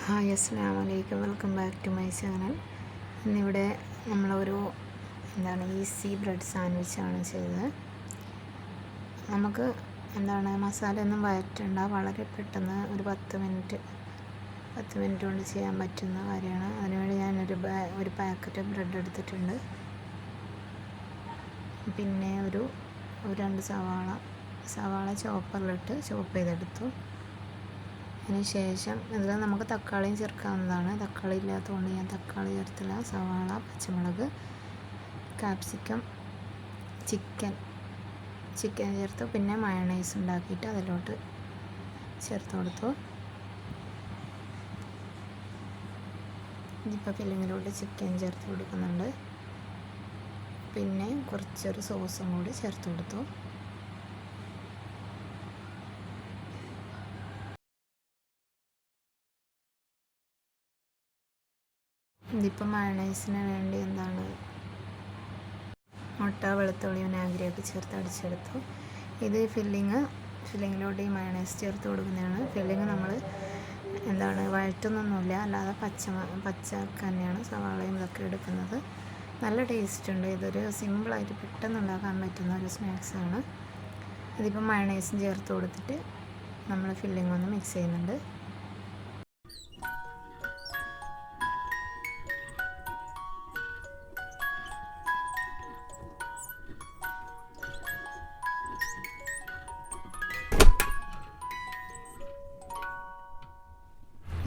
Hi അസ്സലാമു അലൈക്കും, welcome back to my channel. ഇന്നിവിടെ നമ്മളൊരു ഈസി ബ്രെഡ് സാൻഡ്വിച്ചാണ് ചെയ്തത്. നമുക്ക് മസാല ഒന്നും വഴറ്റണ്ട, വളരെ പെട്ടെന്ന് ഒരു 10 മിനിറ്റ് കൊണ്ട് ചെയ്യാൻ പറ്റുന്ന കാര്യമാണ്. അതിനുവേണ്ടി ഞാനൊരു പാക്കറ്റ് ബ്രെഡ് എടുത്തിട്ടുണ്ട്. പിന്നെ ഒരു 2 സവാള ചോപ്പറിലിട്ട് ചോപ്പ് ചെയ്തെടുത്തു. അതിനുശേഷം ഇതിൽ നമുക്ക് തക്കാളിയും ചേർക്കാവുന്നതാണ്. തക്കാളി ഇല്ലാത്തതുകൊണ്ട് ഞാൻ തക്കാളി ചേർത്തില്ല. സവാള, പച്ചമുളക്, കാപ്സിക്കം, ചിക്കൻ ചേർത്തു. പിന്നെ മയണൈസ് ഉണ്ടാക്കിയിട്ട് അതിലോട്ട് ചേർത്ത് കൊടുത്തു. ഇതിപ്പോൾ ഫില്ലിങ്ങിലോട്ട് ചിക്കൻ ചേർത്ത് കൊടുക്കുന്നുണ്ട്. പിന്നെ കുറച്ചൊരു സോസും കൂടി ചേർത്ത് കൊടുത്തു. ഇതിപ്പോൾ മയണൈസിന് വേണ്ടി മുട്ട, വെളുത്തുള്ളി, വിനാഗിരിയൊക്കെ ചേർത്ത് അടിച്ചെടുത്തു. ഇത് ഫില്ലിങ്ങിലോട്ട് ഈ മയണൈസ് ചേർത്ത് കൊടുക്കുന്നതാണ്. ഫില്ലിങ് നമ്മൾ വഴറ്റുന്നൊന്നുമില്ല, അല്ലാതെ പച്ചക്ക് തന്നെയാണ് സവാളയും ഇതൊക്കെ എടുക്കുന്നത്. നല്ല ടേസ്റ്റ് ഉണ്ട്. ഇതൊരു സിമ്പിളായിട്ട് പെട്ടെന്ന് ഉണ്ടാക്കാൻ പറ്റുന്ന ഒരു സ്നാക്സാണ്. ഇതിപ്പോൾ മയണൈസും ചേർത്ത് കൊടുത്തിട്ട് നമ്മൾ ഫില്ലിങ് ഒന്ന് മിക്സ് ചെയ്യുന്നുണ്ട്.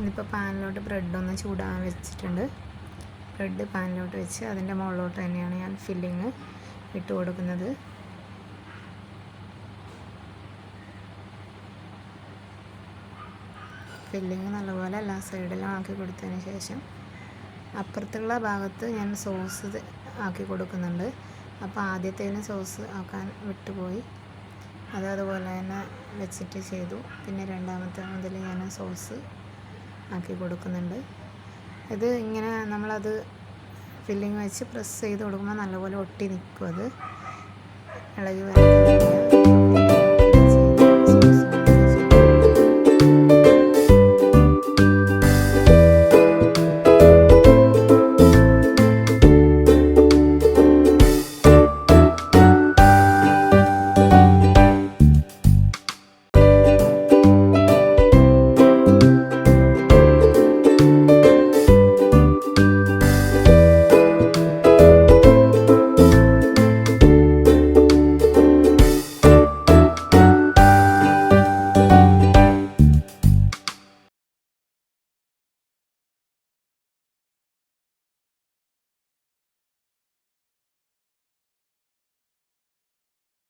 ഇതിപ്പോൾ പാനിലോട്ട് ബ്രെഡൊന്ന് ചൂടാൻ വെച്ചിട്ടുണ്ട്. ബ്രെഡ് പാനിലോട്ട് വെച്ച് അതിൻ്റെ മുകളിലോട്ട് തന്നെയാണ് ഞാൻ ഫില്ലിങ് ഇട്ട് കൊടുക്കുന്നത്. ഫില്ലിങ് നല്ലപോലെ എല്ലാ സൈഡിലും ആക്കി കൊടുത്തതിന് ശേഷം അപ്പുറത്തുള്ള ഭാഗത്ത് ഞാൻ സോസ് ആക്കി കൊടുക്കുന്നുണ്ട്. അപ്പോൾ ആദ്യത്തേന് സോസ് ആക്കാൻ വിട്ടുപോയി, അതുപോലെ തന്നെ വെച്ചിട്ട് ചെയ്തു. പിന്നെ രണ്ടാമത്തെ മുതൽ ഞാൻ സോസ് ആക്കി കൊടുക്കുന്നുണ്ട്. ഇത് ഇങ്ങനെ നമ്മളത് ഫില്ലിങ് വെച്ച് പ്രസ് ചെയ്ത് കൊടുക്കുമ്പോൾ നല്ലപോലെ ഒട്ടി നിൽക്കും. അത് ഇളകി വരാൻ